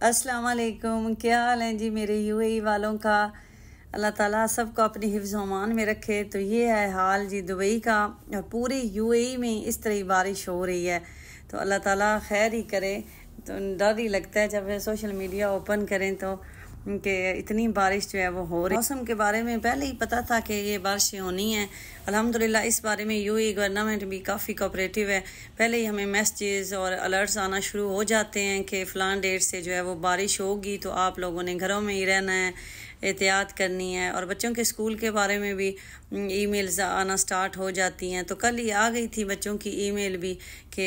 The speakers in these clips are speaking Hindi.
अस्सलाम वालेकुम, क्या हाल है जी मेरे यूएई वालों का। अल्लाह ताला सबको अपनी हिफ्ज़ अमान में रखे। तो ये है हाल जी दुबई का, और पूरी यूएई में इस तरह बारिश हो रही है। तो अल्लाह ताला खैर ही करे। तो डर ही लगता है जब सोशल मीडिया ओपन करें तो कि इतनी बारिश जो है वो हो रही। मौसम के बारे में पहले ही पता था कि ये बारिशें होनी है। अल्हम्दुलिल्लाह इस बारे में यूएई गवर्नमेंट भी काफ़ी कोऑपरेटिव है। पहले ही हमें मैसेजेस और अलर्ट्स आना शुरू हो जाते हैं कि फ़लान डेट से जो है वो बारिश होगी, तो आप लोगों ने घरों में ही रहना है, एहतियात करनी है। और बच्चों के स्कूल के बारे में भी ईमेल्स आना स्टार्ट हो जाती हैं। तो कल ही आ गई थी बच्चों की ईमेल भी कि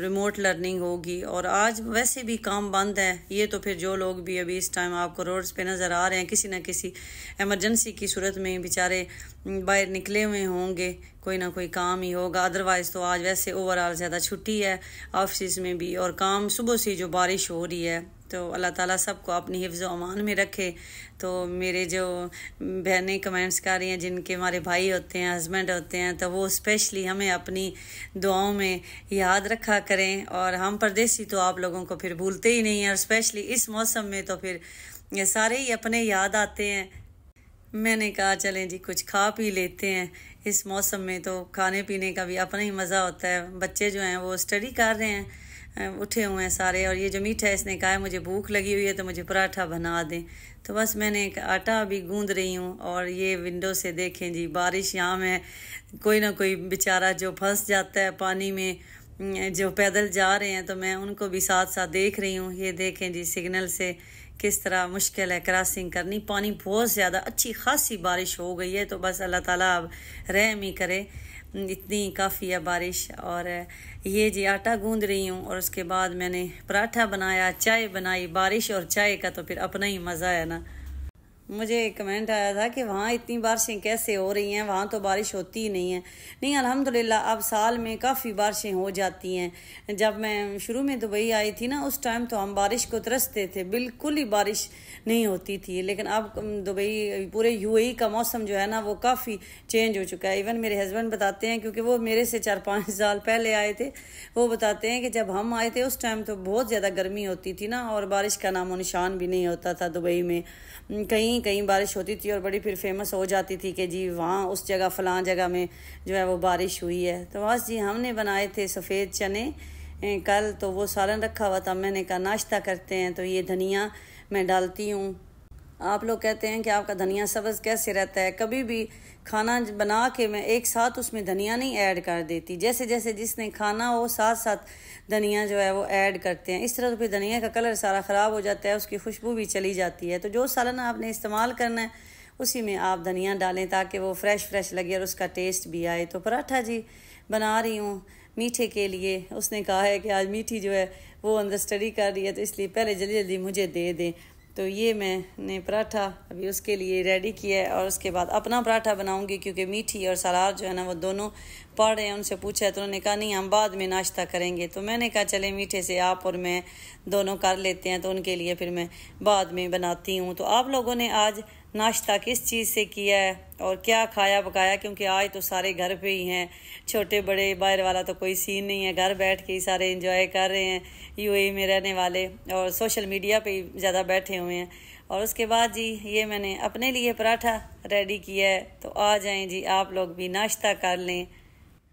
रिमोट लर्निंग होगी। और आज वैसे भी काम बंद है। ये तो फिर जो लोग भी अभी इस टाइम आपको रोड्स पे नज़र आ रहे हैं, किसी न किसी एमरजेंसी की सूरत में बेचारे बाहर निकले हुए होंगे, कोई ना कोई काम ही होगा। अदरवाइज़ तो आज वैसे ओवरऑल ज़्यादा छुट्टी है ऑफिस में भी, और काम सुबह से जो बारिश हो रही है। तो अल्लाह ताला सबको अपनी हिफ्ज़ अमान में रखे। तो मेरे जो बहनें कमेंट्स कर रही हैं, जिनके हमारे भाई होते हैं, हस्बैंड होते हैं, तो वो स्पेशली हमें अपनी दुआओं में याद रखा करें। और हम परदेसी तो आप लोगों को फिर भूलते ही नहीं हैं, और स्पेशली इस मौसम में तो फिर ये सारे ही अपने याद आते हैं। मैंने कहा चलें जी कुछ खा पी लेते हैं। इस मौसम में तो खाने पीने का भी अपना ही मज़ा होता है। बच्चे जो हैं वो स्टडी कर रहे हैं, उठे हुए हैं सारे। और ये जो मीठा है, इसने कहा है मुझे भूख लगी हुई है तो मुझे पराठा बना दें। तो बस मैंने एक आटा भी गूंद रही हूँ। और ये विंडो से देखें जी बारिश यहाँ में, कोई ना कोई बेचारा जो फंस जाता है पानी में, जो पैदल जा रहे हैं, तो मैं उनको भी साथ साथ देख रही हूँ। ये देखें जी सिग्नल से किस तरह मुश्किल है क्रॉसिंग करनी। पानी बहुत ज़्यादा, अच्छी खासी बारिश हो गई है। तो बस अल्लाह ताला अब रहम ही करे, इतनी काफ़ी है बारिश। और ये जी आटा गूंद रही हूँ, और उसके बाद मैंने पराठा बनाया, चाय बनाई। बारिश और चाय का तो फिर अपना ही मज़ा है ना। मुझे एक कमेंट आया था कि वहाँ इतनी बारिशें कैसे हो रही हैं, वहाँ तो बारिश होती ही नहीं है। नहीं, अल्हम्दुलिल्लाह अब साल में काफ़ी बारिशें हो जाती हैं। जब मैं शुरू में दुबई आई थी ना, उस टाइम तो हम बारिश को तरसते थे, बिल्कुल ही बारिश नहीं होती थी। लेकिन अब दुबई, पूरे यूएई का मौसम जो है ना वो काफ़ी चेंज हो चुका है। इवन मेरे हस्बैंड बताते हैं, क्योंकि वो मेरे से 4-5 साल पहले आए थे, वो बताते हैं कि जब हम आए थे उस टाइम तो बहुत ज़्यादा गर्मी होती थी ना, और बारिश का नामो निशान भी नहीं होता था दुबई में। कहीं कहीं बारिश होती थी और बड़ी फिर फेमस हो जाती थी कि जी वहाँ उस जगह फ़लाँ जगह में जो है वो बारिश हुई है। तो बस जी हमने बनाए थे सफ़ेद चने कल, तो वो सालन रखा हुआ था। मैंने कहा नाश्ता करते हैं। तो ये धनिया मैं डालती हूँ। आप लोग कहते हैं कि आपका धनिया सब्ज़ कैसे रहता है। कभी भी खाना बना के मैं एक साथ उसमें धनिया नहीं ऐड कर देती। जैसे जैसे जिसने खाना हो साथ साथ धनिया जो है वो ऐड करते हैं। इस तरह तो फिर धनिया का कलर सारा ख़राब हो जाता है, उसकी खुशबू भी चली जाती है। तो जो सालन आपने इस्तेमाल करना है उसी में आप धनिया डालें, ताकि वो फ्रेश लगे और उसका टेस्ट भी आए। तो पराठा जी बना रही हूँ मीठे के लिए। उसने कहा है कि आज मीठी जो है वो अंदर स्टडी कर रही है, तो इसलिए पहले जल्दी जल्दी मुझे दे दें। तो ये मैंने पराठा अभी उसके लिए रेडी किया है, और उसके बाद अपना पराठा बनाऊंगी, क्योंकि मीठी और सलाद जो है ना वो दोनों पढ़ रहे हैं। उनसे पूछा है तो उन्होंने कहा नहीं हम बाद में नाश्ता करेंगे। तो मैंने कहा चले मीठे से आप और मैं दोनों कर लेते हैं, तो उनके लिए फिर मैं बाद में बनाती हूँ। तो आप लोगों ने आज नाश्ता किस चीज़ से किया है और क्या खाया पकाया, क्योंकि आज तो सारे घर पे ही हैं, छोटे बड़े, बाहर वाला तो कोई सीन नहीं है। घर बैठ के ही सारे एंजॉय कर रहे हैं यूएई में रहने वाले, और सोशल मीडिया पे ही ज़्यादा बैठे हुए हैं। और उसके बाद जी ये मैंने अपने लिए पराठा रेडी किया है। तो आ जाएं जी आप लोग भी नाश्ता कर लें।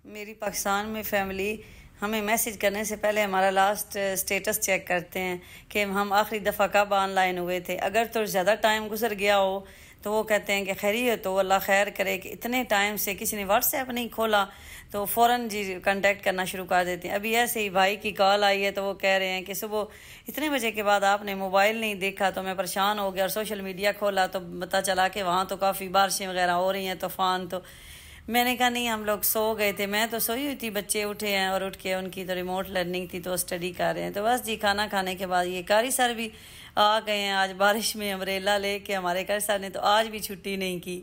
मेरी पाकिस्तान में फैमिली हमें मैसेज करने से पहले हमारा लास्ट स्टेटस चेक करते हैं कि हम आखिरी दफ़ा कब ऑनलाइन हुए थे। अगर तो ज़्यादा टाइम गुजर गया हो तो वो कहते हैं कि खैरियत तो अल्लाह खैर करे, कि इतने टाइम से किसी ने व्हाट्सएप नहीं खोला, तो फ़ौरन जी कांटेक्ट करना शुरू कर देते हैं। अभी ऐसे ही भाई की कॉल आई है, तो वो कह रहे हैं कि सुबह इतने बजे के बाद आपने मोबाइल नहीं देखा, तो मैं परेशान हो गया और सोशल मीडिया खोला तो पता चला कि वहाँ तो काफ़ी बारिशें वगैरह हो रही हैं, तूफ़ान। तो मैंने कहा नहीं, हम लोग सो गए थे, मैं तो सोई हुई थी, बच्चे उठे हैं और उठ के उनकी तो रिमोट लर्निंग थी तो स्टडी कर रहे हैं। तो बस जी खाना खाने के बाद ये कारी सर भी आ गए हैं आज बारिश में अम्ब्रेला लेके। हमारे कारी सर ने तो आज भी छुट्टी नहीं की।